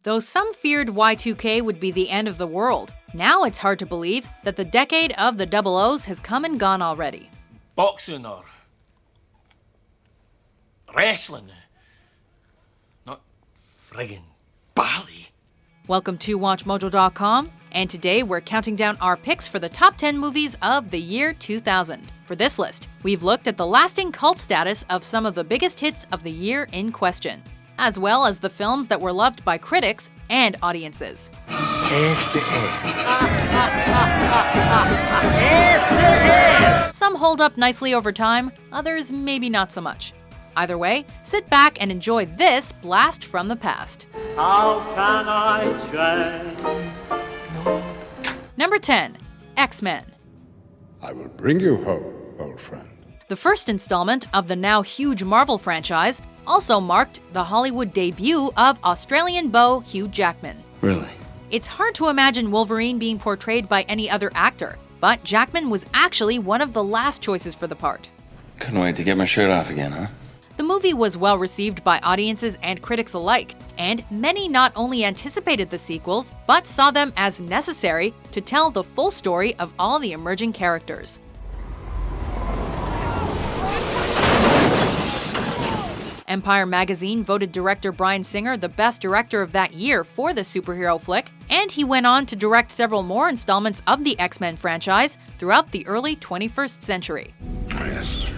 Though some feared Y2K would be the end of the world, now it's hard to believe that the decade of the double O's has come and gone already. Boxing or wrestling, not friggin' ballet. Welcome to WatchMojo.com, and today we're counting down our picks for the top 10 movies of the year 2000. For this list, we've looked at the lasting cult status of some of the biggest hits of the year in question, as well as the films that were loved by critics and audiences. Some hold up nicely over time, others maybe not so much. Either way, sit back and enjoy this blast from the past. How can I change? Number 10. XMen. I will bring you hope, old friend. The first installment of the now huge Marvel franchise also marked the Hollywood debut of Australian beau Hugh Jackman. Really? It's hard to imagine Wolverine being portrayed by any other actor, but Jackman was actually one of the last choices for the part. Couldn't wait to get my shirt off again, huh? The movie was well received by audiences and critics alike, and many not only anticipated the sequels, but saw them as necessary to tell the full story of all the emerging characters. Empire magazine voted director Bryan Singer the best director of that year for the superhero flick, and he went on to direct several more installments of the X-Men franchise throughout the early 21st century. Yes.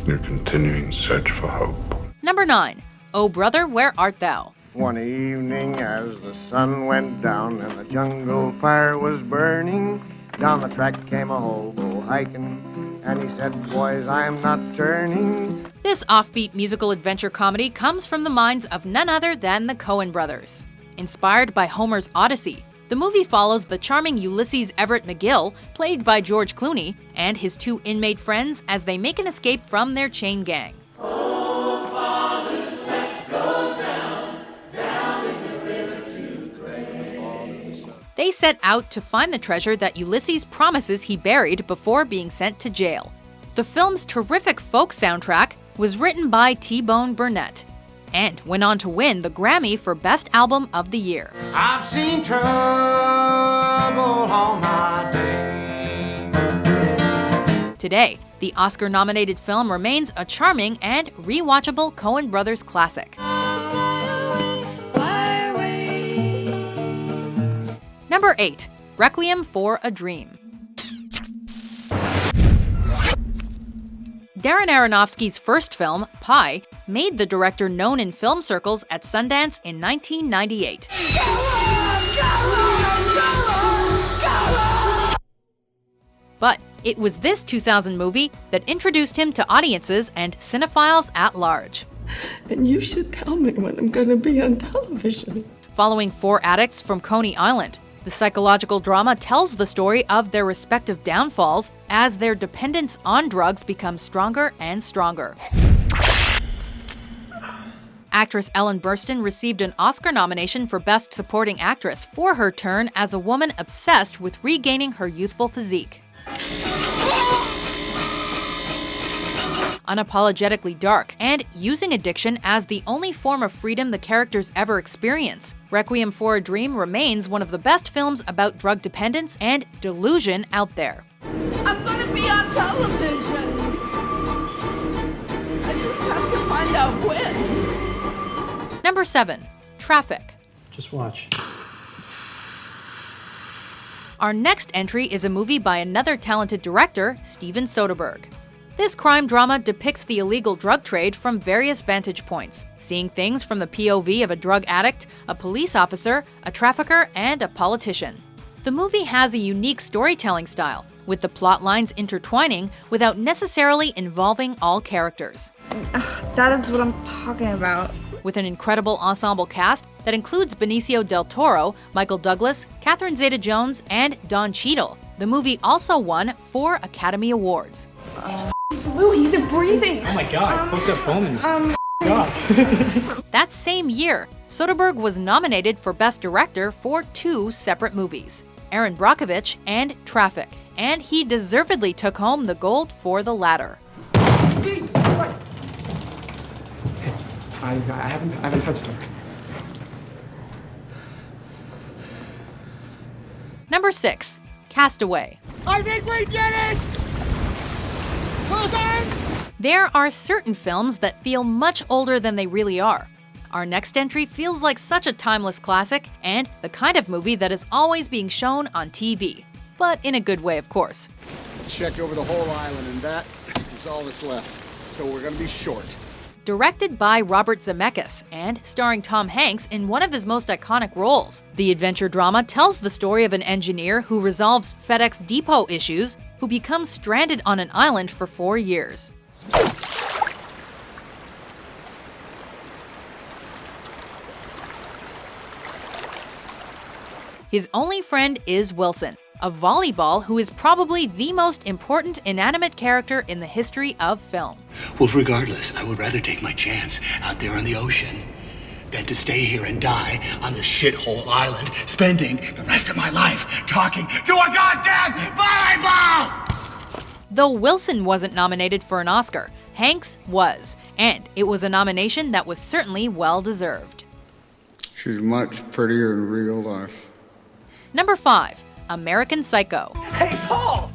Your continuing search for hope. Number 9. Oh Brother, Where Art Thou? One evening as the sun went down and the jungle fire was burning, down the track came a hobo hiking, and he said, "Boys, I'm not turning." This offbeat musical adventure comedy comes from the minds of none other than the Coen brothers. Inspired by Homer's Odyssey, the movie follows the charming Ulysses Everett McGill, played by George Clooney, and his two inmate friends as they make an escape from their chain gang. Oh, fathers, let's go down in the river to grace. They set out to find the treasure that Ulysses promises he buried before being sent to jail. The film's terrific folk soundtrack was written by T-Bone Burnett, and went on to win the Grammy for Best Album of the Year. I've seen trouble all my day. Today, the Oscar-nominated film remains a charming and rewatchable Coen brothers classic. Number 8. Requiem for a Dream. Darren Aronofsky's first film, Pi, made the director known in film circles at Sundance in 1998. But it was this 2000 movie that introduced him to audiences and cinephiles at large. And you should tell me when I'm gonna be on television. Following four addicts from Coney Island, the psychological drama tells the story of their respective downfalls as their dependence on drugs becomes stronger and stronger. Actress Ellen Burstyn received an Oscar nomination for Best Supporting Actress for her turn as a woman obsessed with regaining her youthful physique. Unapologetically dark, and using addiction as the only form of freedom the characters ever experience, Requiem for a Dream remains one of the best films about drug dependence and delusion out there. I'm gonna be on television. I just have to find out when. Number 7. Traffic. Just watch. Our next entry is a movie by another talented director, Steven Soderbergh. This crime drama depicts the illegal drug trade from various vantage points, seeing things from the POV of a drug addict, a police officer, a trafficker, and a politician. The movie has a unique storytelling style, with the plot lines intertwining without necessarily involving all characters. That is what I'm talking about. With an incredible ensemble cast that includes Benicio del Toro, Michael Douglas, Catherine Zeta-Jones, and Don Cheadle, the movie also won 4 Academy Awards. Lou, he's breathing. Oh my god, fucked up Bowman. God. That same year, Soderbergh was nominated for Best Director for 2 separate movies, Aaron Brockovich and Traffic, and he deservedly took home the gold for the latter. Jesus Christ. I haven't touched her. Number 6. Castaway. I think we did it! Well done! There are certain films that feel much older than they really are. Our next entry feels like such a timeless classic and the kind of movie that is always being shown on TV. But in a good way, of course. Checked over the whole island and that is all that's left. So we're gonna be short. Directed by Robert Zemeckis and starring Tom Hanks in one of his most iconic roles, the adventure drama tells the story of an engineer who resolves FedEx depot issues who becomes stranded on an island for 4 years. His only friend is Wilson, a volleyball who is probably the most important inanimate character in the history of film. Well, regardless, I would rather take my chance out there on the ocean than to stay here and die on this shithole island, spending the rest of my life talking to a goddamn volleyball! Though Wilson wasn't nominated for an Oscar, Hanks was, and it was a nomination that was certainly well-deserved. She's much prettier in real life. Number 5. American Psycho. Hey, Paul!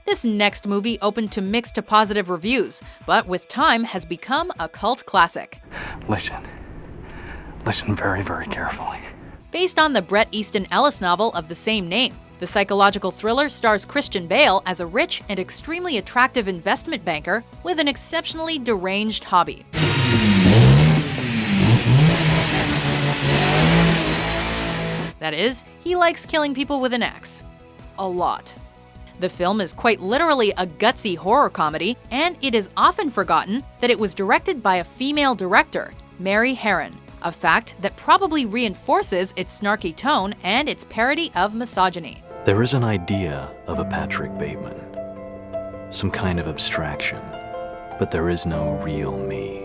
This next movie opened to mixed to positive reviews, but with time has become a cult classic. Listen very, very carefully. Based on the Bret Easton Ellis novel of the same name, the psychological thriller stars Christian Bale as a rich and extremely attractive investment banker with an exceptionally deranged hobby. That is, he likes killing people with an axe. A lot. The film is quite literally a gutsy horror comedy, and it is often forgotten that it was directed by a female director, Mary Harron, a fact that probably reinforces its snarky tone and its parody of misogyny. There is an idea of a Patrick Bateman, some kind of abstraction, but there is no real me,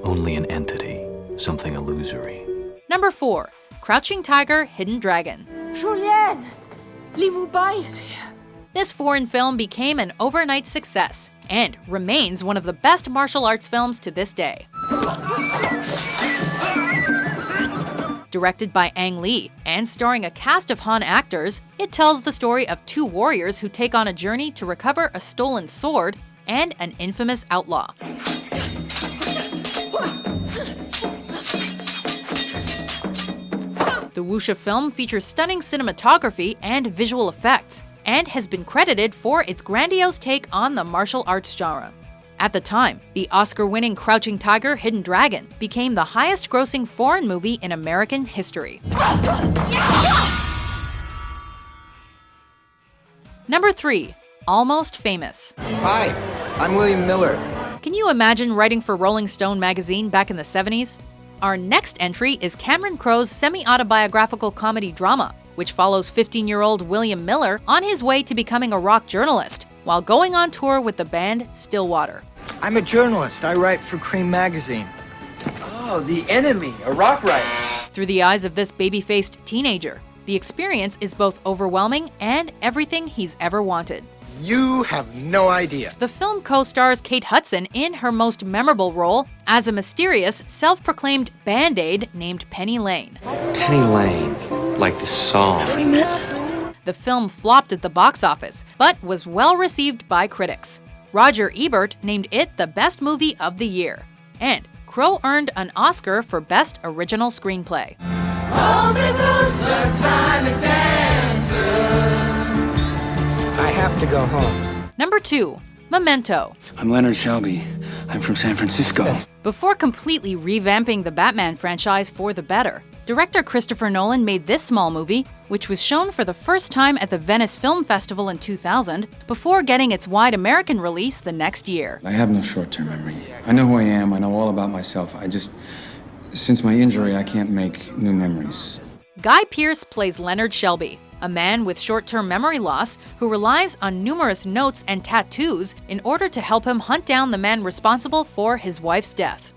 only an entity, something illusory. Number 4. Crouching Tiger, Hidden Dragon. Julianne! Li Mubai is here. This foreign film became an overnight success and remains one of the best martial arts films to this day. Directed by Ang Lee and starring a cast of Han actors, it tells the story of 2 warriors who take on a journey to recover a stolen sword and an infamous outlaw. The wuxia film features stunning cinematography and visual effects, and has been credited for its grandiose take on the martial arts genre. At the time, the Oscar-winning Crouching Tiger, Hidden Dragon became the highest-grossing foreign movie in American history. Number 3. Almost Famous. Hi, I'm William Miller. Can you imagine writing for Rolling Stone magazine back in the 70s? Our next entry is Cameron Crowe's semi-autobiographical comedy drama, which follows 15-year-old William Miller on his way to becoming a rock journalist while going on tour with the band Stillwater. I'm a journalist. I write for Cream magazine. Oh, The Enemy, a rock writer. Through the eyes of this baby-faced teenager, the experience is both overwhelming and everything he's ever wanted. You have no idea. The film co-stars Kate Hudson in her most memorable role as a mysterious, self-proclaimed Band-Aid named Penny Lane. Penny Lane, like the song. Have we met? The film flopped at the box office, but was well received by critics. Roger Ebert named it the best movie of the year. And Crowe earned an Oscar for Best Original Screenplay. I have to go home. Number 2. Memento. I'm Leonard Shelby. I'm from San Francisco. Before completely revamping the Batman franchise for the better, director Christopher Nolan made this small movie, which was shown for the first time at the Venice Film Festival in 2000, before getting its wide American release the next year. I have no short-term memory. I know who I am, I know all about myself. Since my injury, I can't make new memories. Guy Pearce plays Leonard Shelby, a man with short-term memory loss who relies on numerous notes and tattoos in order to help him hunt down the man responsible for his wife's death.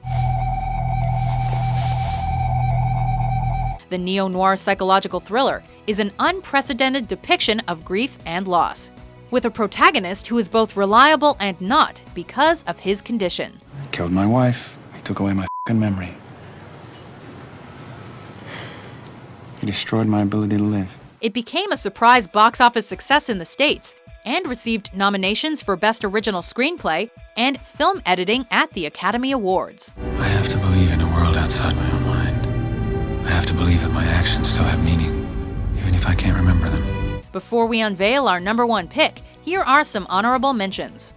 The neo-noir psychological thriller is an unprecedented depiction of grief and loss, with a protagonist who is both reliable and not because of his condition. He killed my wife. He took away my f***ing memory. He destroyed my ability to live. It became a surprise box office success in the States and received nominations for Best Original Screenplay and Film Editing at the Academy Awards. I have to believe in a world outside my own mind. I have to believe that my actions still have meaning, even if I can't remember them. Before we unveil our number one pick, here are some honorable mentions.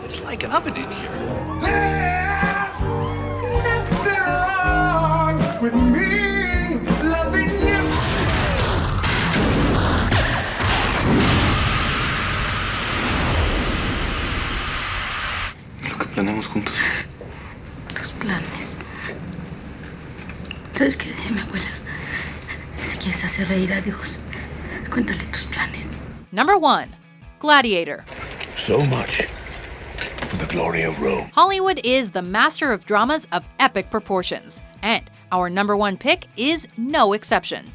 It's like an oven in here. There's nothing wrong with me loving you. Lo que planeamos juntos. Tus planes. ¿Sabes qué decía mi abuela? Si quieres hacer reír a Dios, cuéntale tus planes. Number 1. Gladiator. So much for the glory of Rome. Hollywood is the master of dramas of epic proportions, and our number one pick is no exception.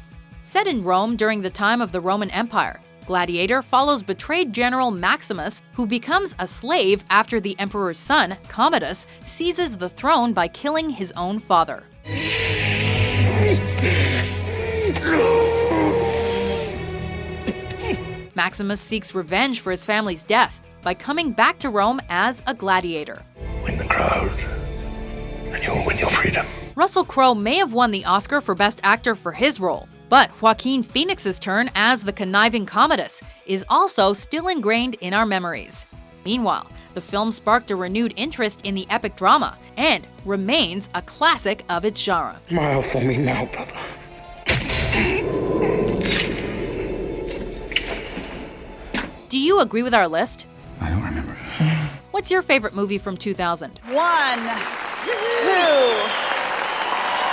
Set in Rome during the time of the Roman Empire, Gladiator follows betrayed General Maximus, who becomes a slave after the emperor's son, Commodus, seizes the throne by killing his own father. Maximus seeks revenge for his family's death by coming back to Rome as a gladiator. Win the crowd, and you'll win your freedom. Russell Crowe may have won the Oscar for Best Actor for his role, but Joaquin Phoenix's turn as the conniving Commodus is also still ingrained in our memories. Meanwhile, the film sparked a renewed interest in the epic drama and remains a classic of its genre. Smile for me now, brother. Do you agree with our list? I don't remember. What's your favorite movie from 2000? 1, 2,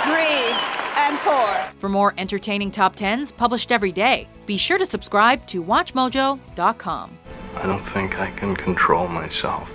3, and 4. For more entertaining top 10s published every day, be sure to subscribe to WatchMojo.com. I don't think I can control myself.